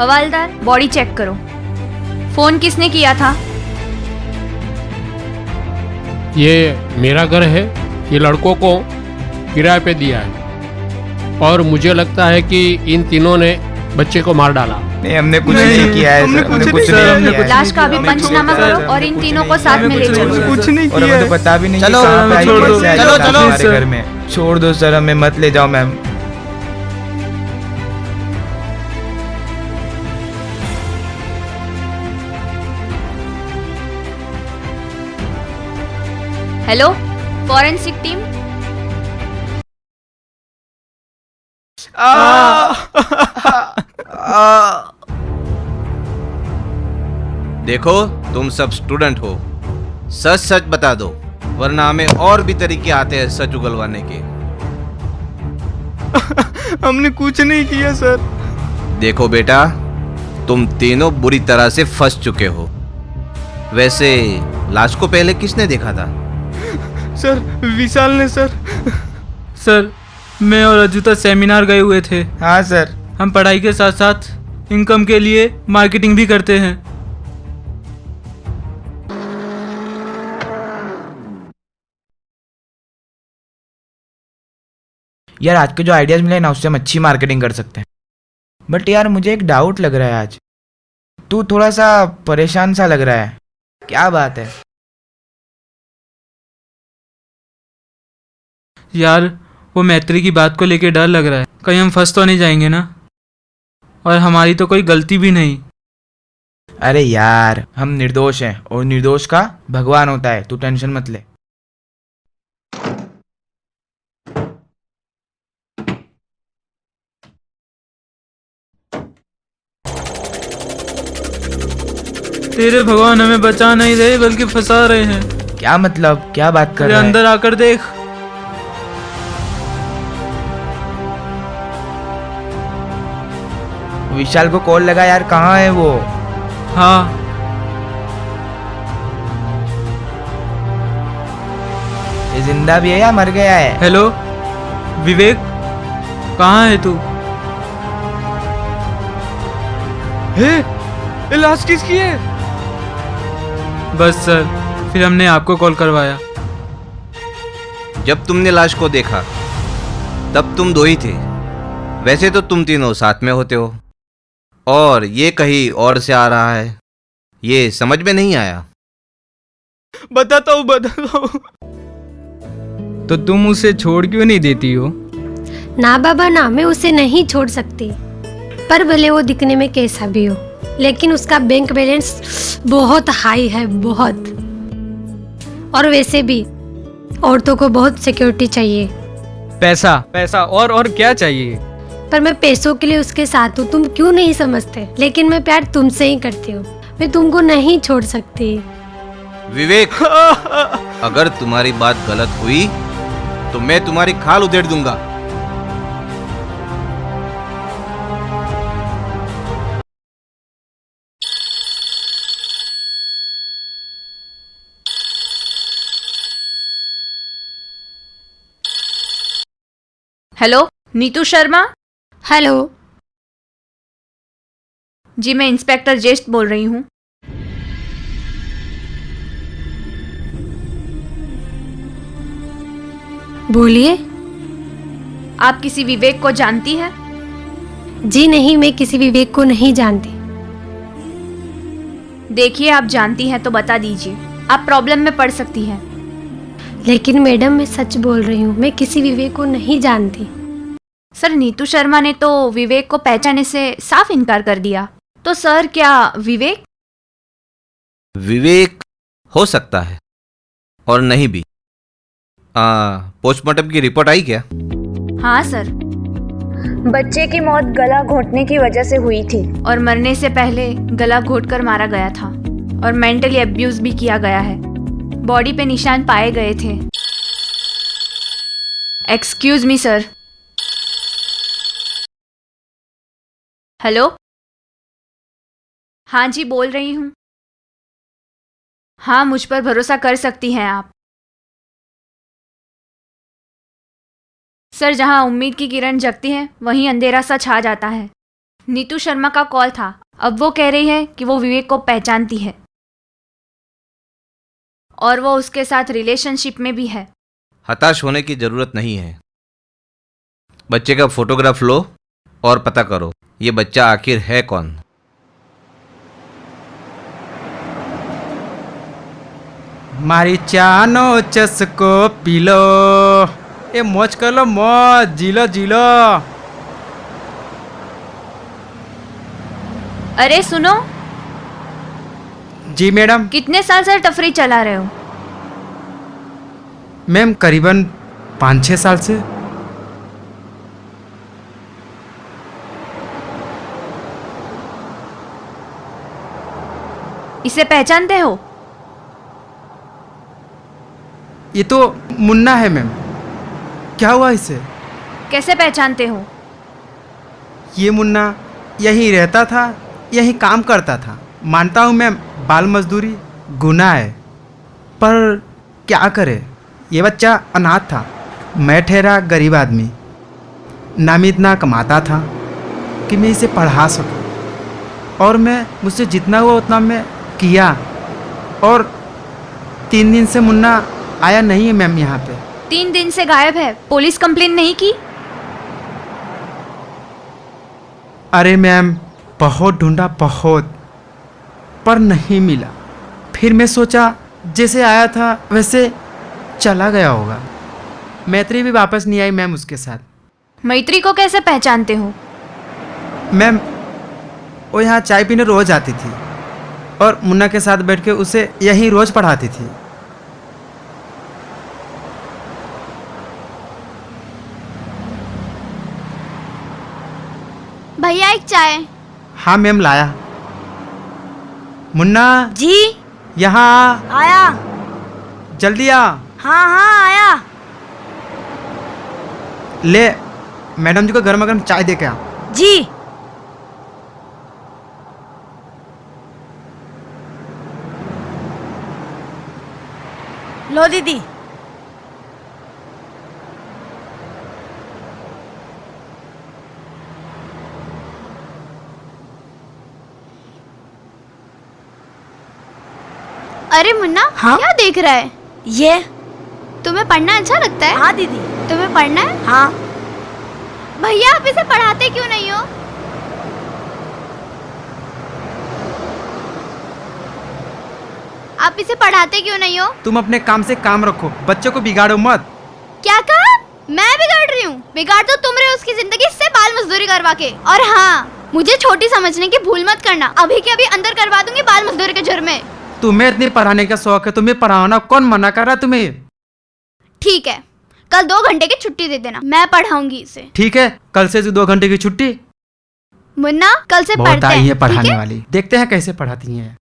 Havildar, body check करो। Phone किसने किया था? ये मेरा घर है, ये लड़कों को किराए पे दिया है और मुझे लगता है कि इन तीनों ने बच्चे को मार डाला। नहीं, हमने कुछ नहीं किया है सर, हमने कुछ नहीं किया है। लाश का अभी पंचनामा करो और इन तीनों को साथ में ले चलो। कुछ नहीं और किया हमें है। तो पता भी नहीं चलो, कि कहाँ पे आई, छोड़ दो, कैसे आई चलो, लाश चलो, हमारे सर। घर में। छोड़ दो सर, हमें मत ले जाओ मैम। Hello, forensic team. देखो, तुम सब स्टूडेंट हो, सच सच बता दो, वरना हमें और भी तरीके आते हैं सच उगलवाने के। हमने कुछ नहीं किया सर। देखो बेटा, तुम तीनों बुरी तरह से फंस चुके हो। वैसे लाश को पहले किसने देखा था? सर, विशाल ने सर। सर, मैं और अजूता सेमिनार गए हुए थे। हाँ सर। हम पढ़ाई के साथ साथ इनकम के लिए मार्केटिंग भी करते हैं। यार आज के जो आइडियाज मिले ना, उससे हम अच्छी मार्केटिंग कर सकते हैं। बट यार मुझे एक डाउट लग रहा है, आज तू थोड़ा सा परेशान सा लग रहा है, क्या बात है? यार, वो मैत्री की बात को लेके डर लग रहा है, कहीं हम फंस तो नहीं जाएंगे ना। और हमारी तो कोई गलती भी नहीं। अरे यार, हम निर्दोष हैं और निर्दोष का भगवान होता है, तू टेंशन मत ले। तेरे भगवान हमें बचा नहीं रहे बल्कि फंसा रहे हैं। क्या मतलब, क्या बात कर अरे रहा है? अंदर आकर देख। विशाल को कॉल लगा यार, कहाँ है वो? हाँ, ये जिंदा भी है या मर गया है? हेलो विवेक, कहाँ है तू? ये लाश किसकी है? बस सर, फिर हमने आपको कॉल करवाया। जब तुमने लाश को देखा तब तुम दो ही थे। वैसे तो तुम तीनों साथ में होते हो और ये कहीं और से आ रहा है, ये समझ में नहीं आया। बताता हूँ। तो तुम उसे छोड़ क्यों नहीं देती हो? ना बाबा ना, मैं उसे नहीं छोड़ सकती। पर भले वो दिखने में कैसा भी हो, लेकिन उसका बैंक बैलेंस बहुत हाई है, बहुत। और वैसे भी औरतों को बहुत सिक्योरिटी चाहिए। पैसा पैसा और क्या चाहिए? पर मैं पैसों के लिए उसके साथ हूँ, तुम क्यों नहीं समझते? लेकिन मैं प्यार तुमसे ही करती हूँ, मैं तुमको नहीं छोड़ सकती। विवेक, अगर तुम्हारी बात गलत हुई तो मैं तुम्हारी खाल उधेड़ दूंगा। हेलो, नीतू शर्मा। हेलो। जी, मैं इंस्पेक्टर जेस्ट बोल रही हूँ। बोलिए। आप किसी विवेक को जानती हैं? जी नहीं, मैं किसी विवेक को नहीं जानती। देखिए, आप जानती हैं तो बता दीजिए, आप प्रॉब्लम में पड़ सकती हैं। लेकिन मैडम, मैं सच बोल रही हूँ, मैं किसी विवेक को नहीं जानती। सर, नीतू शर्मा ने तो विवेक को पहचानने से साफ इनकार कर दिया। तो सर, क्या विवेक हो सकता है और नहीं भी। पोस्टमार्टम की रिपोर्ट आई क्या? हाँ सर, बच्चे की मौत गला घोंटने की वजह से हुई थी और मरने से पहले गला घोंटकर मारा गया था और मेंटली अब्यूज भी किया गया है। बॉडी पे निशान पाए गए थे। Excuse me sir. हेलो, हाँ जी, बोल रही हूँ। हाँ, मुझ पर भरोसा कर सकती हैं आप। सर, जहाँ उम्मीद की किरण जगती है वहीं अंधेरा सा छा जाता है। नीतू शर्मा का कॉल था। अब वो कह रही है कि वो विवेक को पहचानती है और वो उसके साथ रिलेशनशिप में भी है। हताश होने की जरूरत नहीं है। बच्चे का फोटोग्राफ लो और पता करो ये बच्चा आखिर है कौन। मारी चानो चस्को पी लो, ये मौज कर लो, मौज जी लो। अरे सुनो, जी मैडम। कितने साल से टफरी चला रहे हो? मैम करीबन 5-6 साल से। इसे पहचानते हो? ये तो मुन्ना है मैम। क्या हुआ इसे? कैसे पहचानते हो? ये मुन्ना यहीं रहता था, यहीं काम करता था। मानता हूँ मैम बाल मजदूरी गुनाह है, पर क्या करे, ये बच्चा अनाथ था। मैं ठहरा गरीब आदमी, ना मैं इतना कमाता था कि मैं इसे पढ़ा सकूं, और मैं मुझसे जितना हुआ उतना मैं किया। और 3 दिन से मुन्ना आया नहीं है मैम यहाँ पे। 3 दिन से गायब है। पुलिस कंप्लेन नहीं की? अरे मैम बहुत ढूंढा, बहुत, पर नहीं मिला। फिर मैं सोचा जैसे आया था वैसे चला गया होगा। मैत्री भी वापस नहीं आई मैम उसके साथ। मैत्री को कैसे पहचानते हो? मैम वो यहाँ चाय पीने रोज आती थी और मुन्ना के साथ बैठ के उसे यहीं रोज पढ़ाती थी। भैया एक चाय। हाँ मैम लाया। मुन्ना जी यहाँ आ, आया। जल्दी आ। हाँ हाँ आया। ले मैडम जी को गर्मा गर्म चाय दे के आ। जी। लो दीदी। अरे मुन्ना, हाँ? क्या देख रहा है? ये तुम्हें पढ़ना अच्छा लगता है? हाँ दीदी। तुम्हें पढ़ना है? हाँ। भैया आप इसे पढ़ाते क्यों नहीं हो? आप इसे पढ़ाते क्यों नहीं हो? तुम अपने काम से काम रखो, बच्चों को बिगाड़ो मत। क्या कहा? मैं बिगाड़ रही हूँ? बिगाड़ तो तुम रहे हो उसकी जिंदगी से बाल मजदूरी करवा के। और हाँ, मुझे छोटी समझने की भूल मत करना। अभी के अभी अंदर करवा दूंगी बाल मजदूरी के जुर्म में। तुम्हें इतनी पढ़ाने का शौक है, तुम्हें पढ़ाना कौन मना कर रहा तुम्हें? ठीक है, कल 2 घंटे की छुट्टी दे देना, मैं पढ़ाऊंगी इसे। ठीक है, कल से 2 घंटे की छुट्टी। मुन्ना कल से बहुत पढ़ते आई हैं, है पढ़ाने ठीक है? वाली, देखते हैं कैसे पढ़ाती हैं।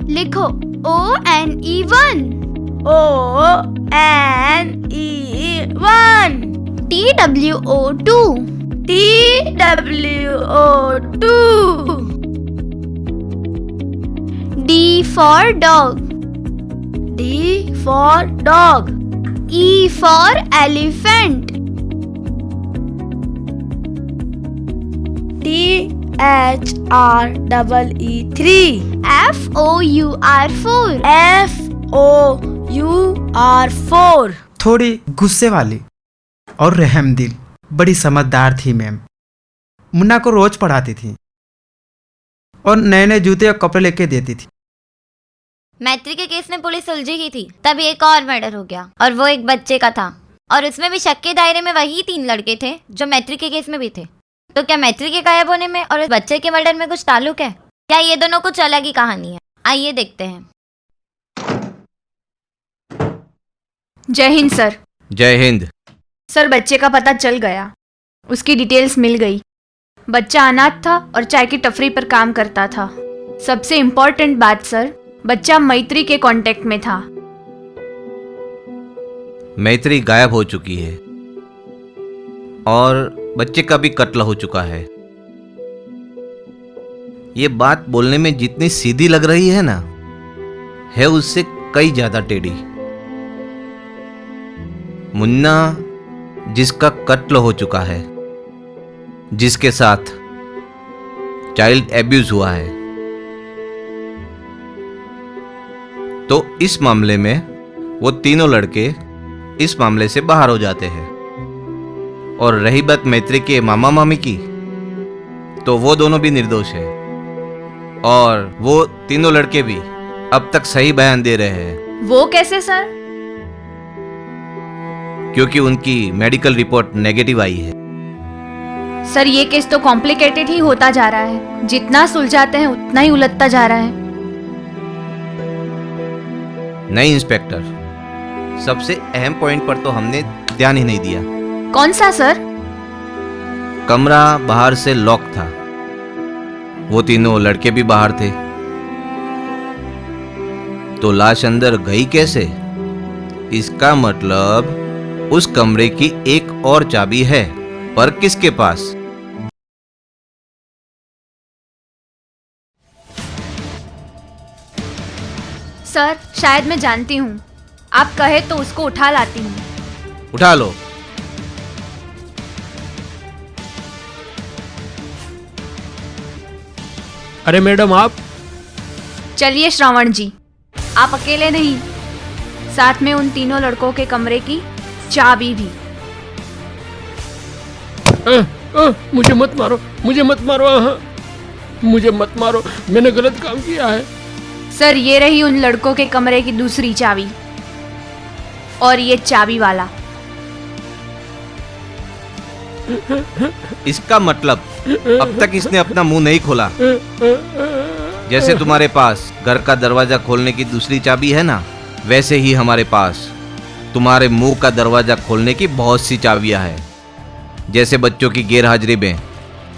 लिखो ONE1, ONE1, TWO2, TWO2, D for dog, D for dog, E for elephant, THREE3, FOUR4, FOUR4, थोड़ी गुस्से वाली और रहमदिल, बड़ी समझदार थी मैम। मुन्ना को रोज पढ़ाती थी और नए नए जूते और कपड़े लेके देती थी। मैत्री के केस में पुलिस उलझी ही थी, तभी एक और मर्डर हो गया और वो एक बच्चे का था। और उसमें भी शक के दायरे में वही 3 लड़के थे जो मैत्री के केस में भी थे। तो क्या मैत्री के गायब होने में और उस बच्चे के मर्डर में कुछ ताल्लुक है, क्या ये दोनों कुछ अलग ही कहानी है? आइए देखते हैं। जय हिंद सर। जय हिंद। सर बच्चे का पता चल गया, उसकी डिटेल्स मिल गई। बच्चा अनाथ था और चाय की टफरी पर काम करता था। सबसे इम्पोर्टेंट बात सर, बच्चा मैत्री के कांटेक्ट में था। मैत्री गायब हो चुकी है और बच्चे का भी कत्ल हो चुका है। ये बात बोलने में जितनी सीधी लग रही है ना, है उससे कई ज्यादा टेढ़ी। मुन्ना जिसका कत्ल हो चुका है जिसके साथ चाइल्ड एब्यूज हुआ है। तो इस मामले में वो तीनों लड़के इस मामले से बाहर हो जाते हैं। और रही बात मैत्री के मामा मामी की, तो वो दोनों भी निर्दोष है और वो तीनों लड़के भी अब तक सही बयान दे रहे हैं। वो कैसे सर? क्योंकि उनकी मेडिकल रिपोर्ट नेगेटिव आई है। सर ये केस तो कॉम्प्लिकेटेड ही होता जा रहा है, जितना सुलझाते हैं उतना ही उलझता जा रहा है। नहीं इंस्पेक्टर, सबसे अहम पॉइंट पर तो हमने ध्यान ही नहीं दिया। कौन सा सर? कमरा बाहर से लॉक था, वो तीनों लड़के भी बाहर थे, तो लाश अंदर गई कैसे? इसका मतलब उस कमरे की एक और चाबी है, पर किसके पास? सर शायद मैं जानती हूँ, आप कहे तो उसको उठा लाती हूँ। उठा लो। अरे मैडम आप, चलिए श्रावण जी, आप अकेले नहीं, साथ में उन तीनों लड़कों के कमरे की चाबी भी। मुझे मत मारो, मुझे मत मारो, मुझे मत मारो, मैंने गलत काम किया है। सर ये रही उन लड़कों के कमरे की दूसरी चाबी, और ये चाबी वाला। इसका मतलब अब तक इसने अपना मुंह नहीं खोला। जैसे तुम्हारे पास घर का दरवाजा खोलने की दूसरी चाबी है ना, वैसे ही हमारे पास तुम्हारे मुंह का दरवाजा खोलने की बहुत सी चाबियां हैं। जैसे बच्चों की गैरहाजिरी में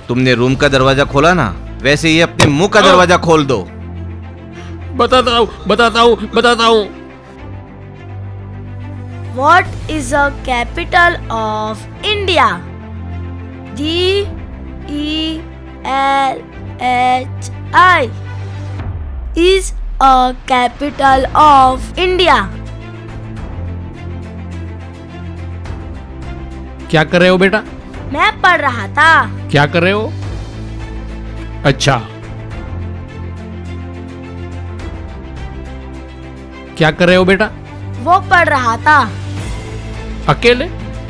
तुमने रूम का दरवाजा खोला ना, वैसे ही अपने मुंह का दरवाजा खोल दो। बताता हूँ, बताता हूँ, बताता हूँ। What is the capital of India? DELHI is a capital of India. क्या कर रहे हो बेटा? मैं पढ़ रहा था। क्या कर रहे हो? अच्छा, क्या कर रहे हो बेटा? वो पढ़ रहा था। अकेले?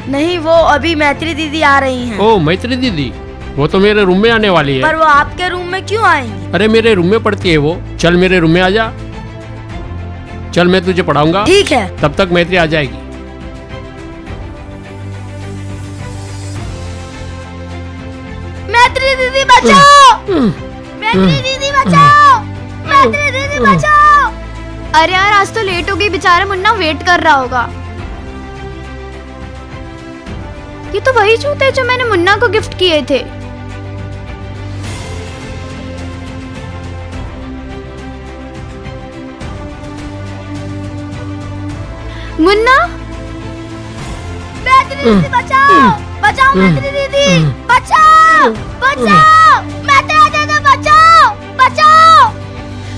नहीं, वो अभी मैत्री दीदी आ रही हैं। ओ मैत्री दीदी, वो तो मेरे रूम में आने वाली है। पर वो आपके रूम में क्यों आएंगी? अरे मेरे रूम में पढ़ती है वो। चल मेरे रूम में आ जा, चल मैं तुझे पढ़ाऊंगा। ठीक है। तब तक मैत्री आ जाएगी। मैत्री दीदी बचाओ! मैत्री दीदी बचाओ! मैत्री दीदी बचाओ! अरे यार आज तो लेट हो गई, बेचारा मुन्ना वेट कर रहा होगा। ये तो वही जूते जो मैंने मुन्ना को गिफ्ट किए थे। मुन्ना, मैत्री दीदी बचाओ! बचाओ मैत्री दीदी! बचाओ! बचाओ! मैत्री दीदी बचाओ! बचाओ!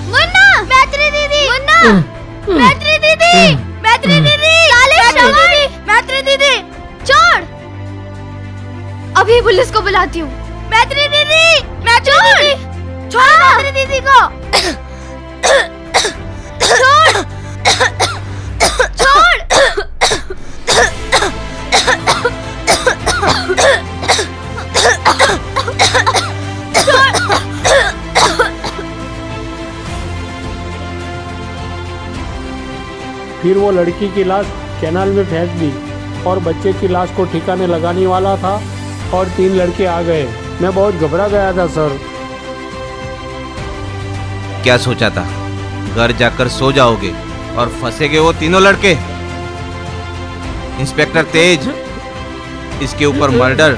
मुन्ना, मैत्री दीदी! मुन्ना, मैत्री दीदी! मैत्री दीदी! मैत्री दीदी! छोड़, अभी पुलिस को बुलाती हूँ। मैत्री दीदी! मैत्री दीदी! छोड़ मैत्री दीदी को! छोड़, छोड़। फिर वो लड़की की लाश कैनाल में फेंक दी और बच्चे की लाश को ठिकाने लगाने वाला था और 3 लड़के आ गए। मैं बहुत घबरा गया था सर। क्या सोचा था घर जाकर सो जाओगे और फंसेगे वो तीनों लड़के? इंस्पेक्टर तेज, इसके ऊपर मर्डर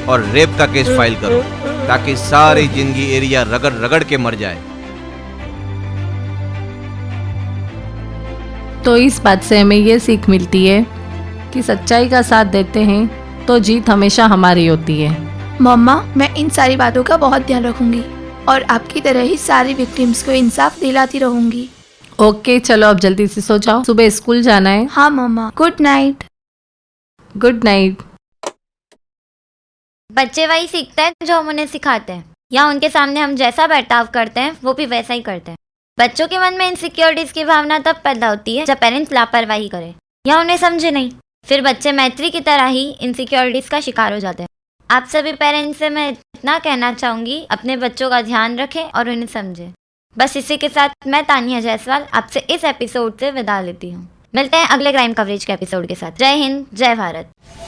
और रेप का केस फाइल करो ताकि सारी जिंदगी एरिया रगड़ रगड़ के मर जाए। तो इस बात से हमें ये सीख मिलती है कि सच्चाई का साथ देते हैं तो जीत हमेशा हमारी होती है। मम्मा, मैं इन सारी बातों का बहुत ध्यान रखूंगी और आपकी तरह ही सारी विक्टिम्स को इंसाफ दिलाती रहूंगी। ओके, चलो अब जल्दी से सो जाओ, सुबह स्कूल जाना है। हाँ मम्मा, गुड नाइट। Good night. बच्चे वही सीखते हैं जो हम उन्हें सिखाते हैं, या उनके सामने हम जैसा बर्ताव करते हैं वो भी वैसा ही करते हैं। बच्चों के मन में इनसिक्योरिटीज की भावना तब पैदा होती है जब पेरेंट्स लापरवाही करें या उन्हें समझे नहीं। फिर बच्चे मैत्री की तरह ही इनसिक्योरिटीज का शिकार हो जाते हैं। आप सभी पेरेंट्स से मैं इतना कहना चाहूँगी, अपने बच्चों का ध्यान रखें और उन्हें समझें। बस इसी के साथ मैं तानिया जायसवाल आपसे इस एपिसोड से विदा लेती हूँ। मिलते हैं अगले क्राइम कवरेज के एपिसोड के साथ। जय हिंद, जय भारत।